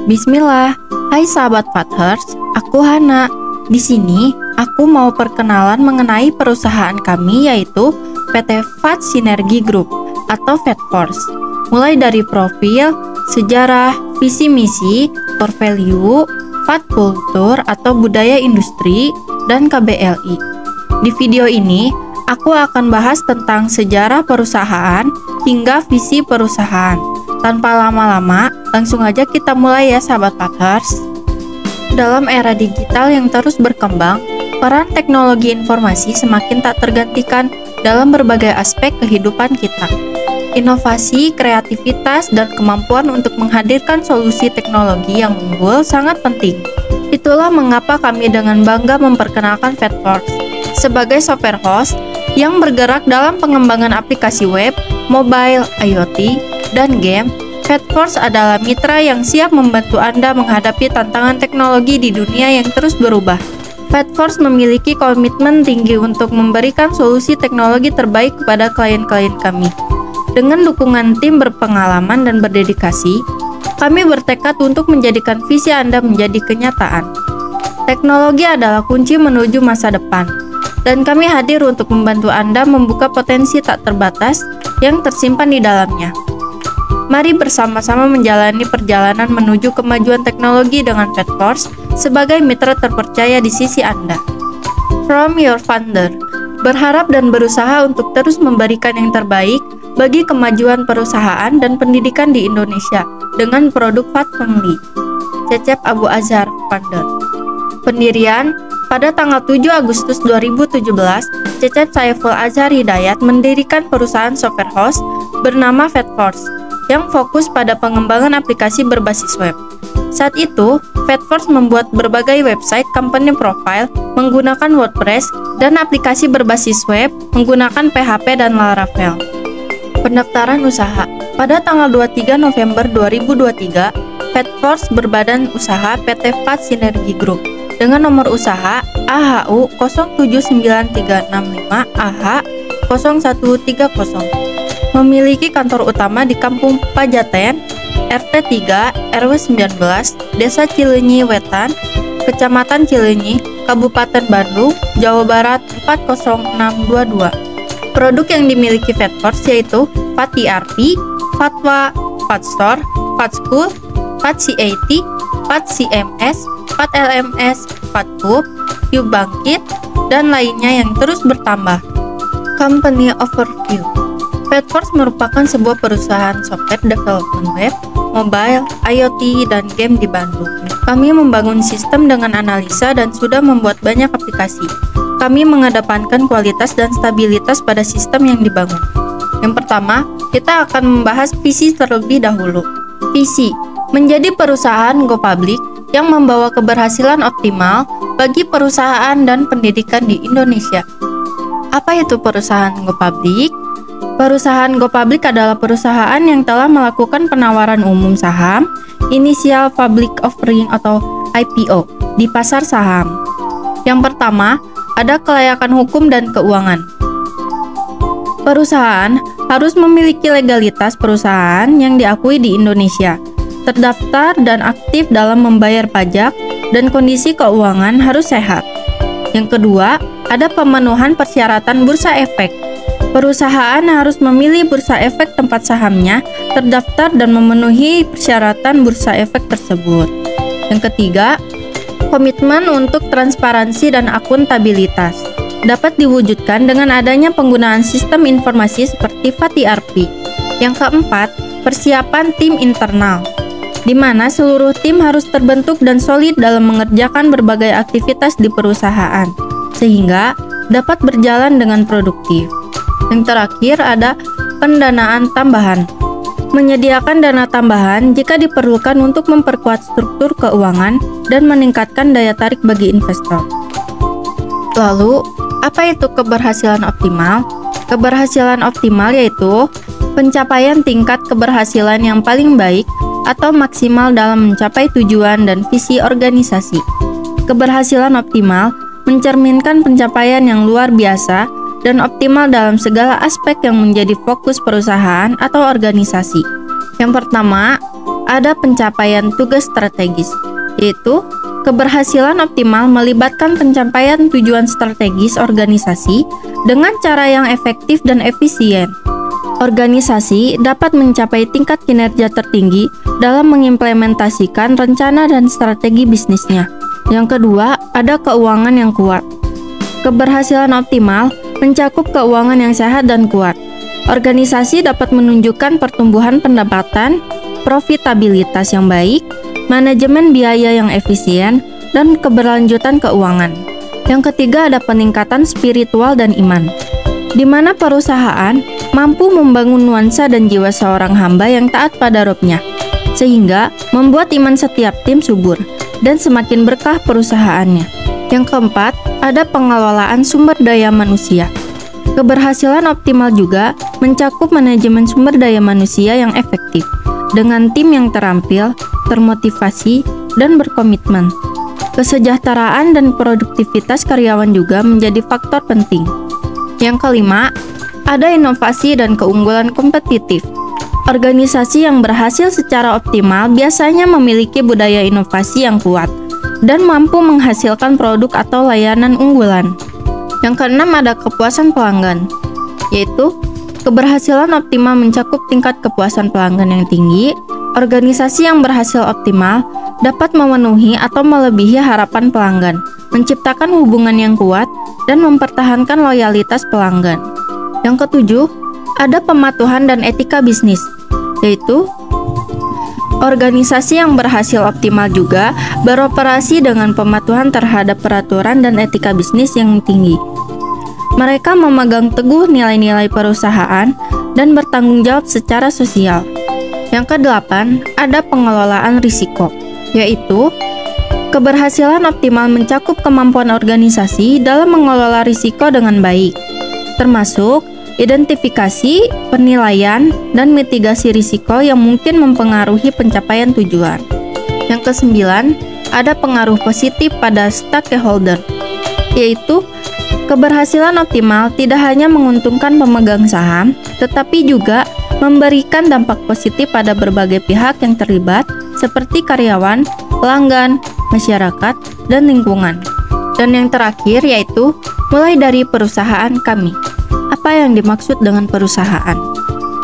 Bismillah. Hai sahabat Fathers, aku Hana. Di sini aku mau perkenalan mengenai perusahaan kami yaitu PT Fat Sinergi Group atau Fatforce. Mulai dari profil, sejarah, visi misi, core value, Fat Culture atau budaya industri, dan KBLI. Di video ini, aku akan bahas tentang sejarah perusahaan hingga visi perusahaan. Tanpa lama-lama, langsung aja kita mulai ya sahabat Fathers. Dalam era digital yang terus berkembang, peran teknologi informasi semakin tak tergantikan dalam berbagai aspek kehidupan kita. Inovasi, kreativitas, dan kemampuan untuk menghadirkan solusi teknologi yang unggul sangat penting. Itulah mengapa kami dengan bangga memperkenalkan Fatforce sebagai software house yang bergerak dalam pengembangan aplikasi web, mobile, IoT, dan game. Fatforce adalah mitra yang siap membantu Anda menghadapi tantangan teknologi di dunia yang terus berubah. Fatforce memiliki komitmen tinggi untuk memberikan solusi teknologi terbaik kepada klien-klien kami. Dengan dukungan tim berpengalaman dan berdedikasi, kami bertekad untuk menjadikan visi Anda menjadi kenyataan. Teknologi adalah kunci menuju masa depan, dan kami hadir untuk membantu Anda membuka potensi tak terbatas yang tersimpan di dalamnya. Mari bersama-sama menjalani perjalanan menuju kemajuan teknologi dengan Fatforce sebagai mitra terpercaya di sisi Anda. From your founder, berharap dan berusaha untuk terus memberikan yang terbaik bagi kemajuan perusahaan dan pendidikan di Indonesia dengan produk Fat Friendly. Cecep Abu Azhar, founder. Pendirian pada tanggal 7 Agustus 2017, Cecep Saiful Azhar Hidayat mendirikan perusahaan software house bernama Fatforce yang fokus pada pengembangan aplikasi berbasis web. Saat itu, Fatforce membuat berbagai website company profile menggunakan WordPress dan aplikasi berbasis web menggunakan PHP dan Laravel. Pendaftaran usaha pada tanggal 23 November 2023, Fatforce berbadan usaha PT Fat Sinergi Group dengan nomor usaha AHU 07955AH0130. Memiliki kantor utama di Kampung Pajaten, RT 3, RW 19, Desa Cileunyi Wetan, Kecamatan Cileunyi, Kabupaten Bandung, Jawa Barat 40622. Produk yang dimiliki Fatforce yaitu Fat ERP, Fatwa, Fatstore, Fatschool, Fat CAT, Fat CMS, Fat LMS, Fathub, Ubangkit, dan lainnya yang terus bertambah. Company Overview. Fatforce merupakan sebuah perusahaan software development web, mobile, IoT, dan game di Bandung. Kami membangun sistem dengan analisa dan sudah membuat banyak aplikasi. Kami mengedepankan kualitas dan stabilitas pada sistem yang dibangun. Yang pertama, kita akan membahas visi terlebih dahulu. Visi, menjadi perusahaan go public yang membawa keberhasilan optimal bagi perusahaan dan pendidikan di Indonesia. Apa itu perusahaan go public? Perusahaan go public adalah perusahaan yang telah melakukan penawaran umum saham, initial public offering atau IPO, di pasar saham. Yang pertama, ada kelayakan hukum dan keuangan. Perusahaan harus memiliki legalitas perusahaan yang diakui di Indonesia, terdaftar dan aktif dalam membayar pajak, dan kondisi keuangan harus sehat. Yang kedua, ada pemenuhan persyaratan bursa efek. Perusahaan harus memilih bursa efek tempat sahamnya terdaftar dan memenuhi persyaratan bursa efek tersebut. Yang ketiga, komitmen untuk transparansi dan akuntabilitas dapat diwujudkan dengan adanya penggunaan sistem informasi seperti Fat ERP. Yang keempat, persiapan tim internal, di mana seluruh tim harus terbentuk dan solid dalam mengerjakan berbagai aktivitas di perusahaan, sehingga dapat berjalan dengan produktif. Yang terakhir ada pendanaan tambahan. Menyediakan dana tambahan jika diperlukan untuk memperkuat struktur keuangan dan meningkatkan daya tarik bagi investor. Lalu, apa itu keberhasilan optimal? Keberhasilan optimal yaitu pencapaian tingkat keberhasilan yang paling baik atau maksimal dalam mencapai tujuan dan visi organisasi. Keberhasilan optimal mencerminkan pencapaian yang luar biasa dan optimal dalam segala aspek yang menjadi fokus perusahaan atau organisasi. Yang pertama, ada pencapaian tugas strategis, yaitu keberhasilan optimal melibatkan pencapaian tujuan strategis organisasi dengan cara yang efektif dan efisien. Organisasi dapat mencapai tingkat kinerja tertinggi dalam mengimplementasikan rencana dan strategi bisnisnya. Yang kedua, ada keuangan yang kuat. Keberhasilan optimal mencakup keuangan yang sehat dan kuat. Organisasi dapat menunjukkan pertumbuhan pendapatan, profitabilitas yang baik, manajemen biaya yang efisien, dan keberlanjutan keuangan. Yang ketiga, ada peningkatan spiritual dan iman, di mana perusahaan mampu membangun nuansa dan jiwa seorang hamba yang taat pada Robnya, sehingga membuat iman setiap tim subur dan semakin berkah perusahaannya. Yang keempat, ada pengelolaan sumber daya manusia. Keberhasilan optimal juga mencakup manajemen sumber daya manusia yang efektif, dengan tim yang terampil, termotivasi, dan berkomitmen. Kesejahteraan dan produktivitas karyawan juga menjadi faktor penting. Yang kelima, ada inovasi dan keunggulan kompetitif. Organisasi yang berhasil secara optimal biasanya memiliki budaya inovasi yang kuat dan mampu menghasilkan produk atau layanan unggulan. Yang keenam, ada kepuasan pelanggan, yaitu keberhasilan optimal mencakup tingkat kepuasan pelanggan yang tinggi. Organisasi yang berhasil optimal dapat memenuhi atau melebihi harapan pelanggan, menciptakan hubungan yang kuat, dan mempertahankan loyalitas pelanggan. Yang ketujuh, ada pematuhan dan etika bisnis, yaitu organisasi yang berhasil optimal juga beroperasi dengan pematuhan terhadap peraturan dan etika bisnis yang tinggi. Mereka memegang teguh nilai-nilai perusahaan dan bertanggung jawab secara sosial. Yang kedelapan, ada pengelolaan risiko, yaitu keberhasilan optimal mencakup kemampuan organisasi dalam mengelola risiko dengan baik, termasuk identifikasi, penilaian, dan mitigasi risiko yang mungkin mempengaruhi pencapaian tujuan. Yang kesembilan, ada pengaruh positif pada stakeholder, yaitu keberhasilan optimal tidak hanya menguntungkan pemegang saham, tetapi juga memberikan dampak positif pada berbagai pihak yang terlibat, seperti karyawan, pelanggan, masyarakat, dan lingkungan. Dan yang terakhir yaitu mulai dari perusahaan kami. Apa yang dimaksud dengan perusahaan?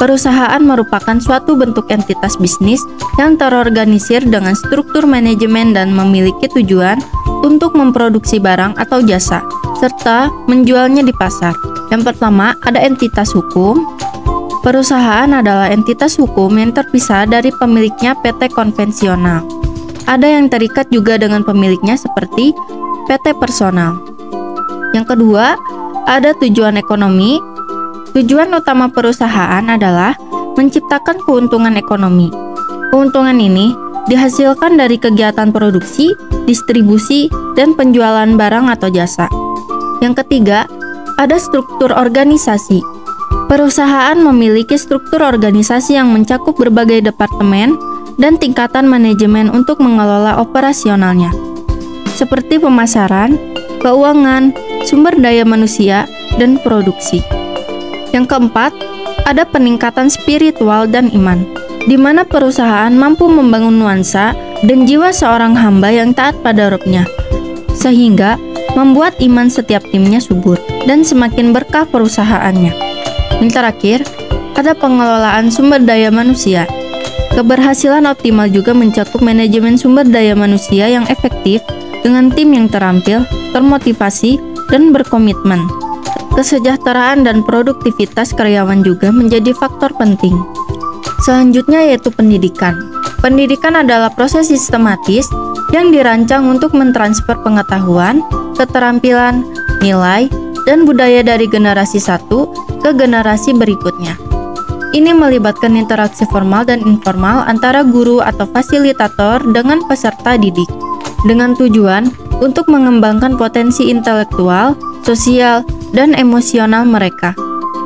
Perusahaan merupakan suatu bentuk entitas bisnis yang terorganisir dengan struktur manajemen dan memiliki tujuan untuk memproduksi barang atau jasa, serta menjualnya di pasar. Yang pertama, ada entitas hukum. Perusahaan adalah entitas hukum yang terpisah dari pemiliknya PT konvensional. Ada yang terikat juga dengan pemiliknya seperti PT personal. Yang kedua, ada tujuan ekonomi. Tujuan utama perusahaan adalah menciptakan keuntungan ekonomi. Keuntungan ini dihasilkan dari kegiatan produksi, distribusi, dan penjualan barang atau jasa. Yang ketiga, ada struktur organisasi. Perusahaan memiliki struktur organisasi yang mencakup berbagai departemen dan tingkatan manajemen untuk mengelola operasionalnya, seperti pemasaran, keuangan, sumber daya manusia, dan produksi. Yang keempat, ada peningkatan spiritual dan iman, di mana perusahaan mampu membangun nuansa dan jiwa seorang hamba yang taat pada Robnya, sehingga membuat iman setiap timnya subur dan semakin berkah perusahaannya. Yang terakhir, ada pengelolaan sumber daya manusia. Keberhasilan optimal juga mencakup manajemen sumber daya manusia yang efektif dengan tim yang terampil, termotivasi, dan berkomitmen. Kesejahteraan dan produktivitas karyawan juga menjadi faktor penting. Selanjutnya yaitu pendidikan. Pendidikan adalah proses sistematis yang dirancang untuk mentransfer pengetahuan, keterampilan, nilai, dan budaya dari generasi satu ke generasi berikutnya. Ini melibatkan interaksi formal dan informal antara guru atau fasilitator dengan peserta didik, dengan tujuan untuk mengembangkan potensi intelektual, sosial, dan emosional mereka.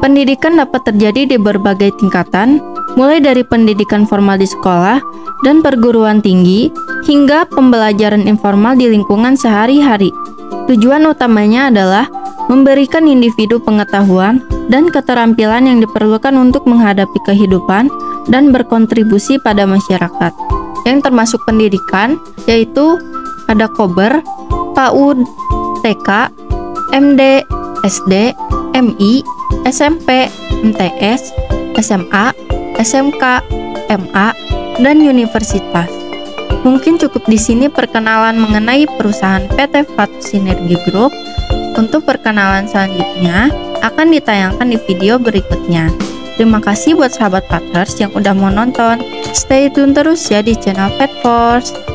Pendidikan dapat terjadi di berbagai tingkatan, mulai dari pendidikan formal di sekolah dan perguruan tinggi, hingga pembelajaran informal di lingkungan sehari-hari. Tujuan utamanya adalah memberikan individu pengetahuan, dan keterampilan yang diperlukan untuk menghadapi kehidupan dan berkontribusi pada masyarakat. Yang termasuk pendidikan yaitu ada Kober, PAUD, TK, MD, SD, MI, SMP, MTS, SMA, SMK, MA, dan universitas. Mungkin cukup di sini perkenalan mengenai perusahaan PT VAT Sinergi Group. Untuk perkenalan selanjutnya akan ditayangkan di video berikutnya. Terima kasih buat sahabat Pathers yang udah mau nonton. Stay tune terus ya di channel Pet Force.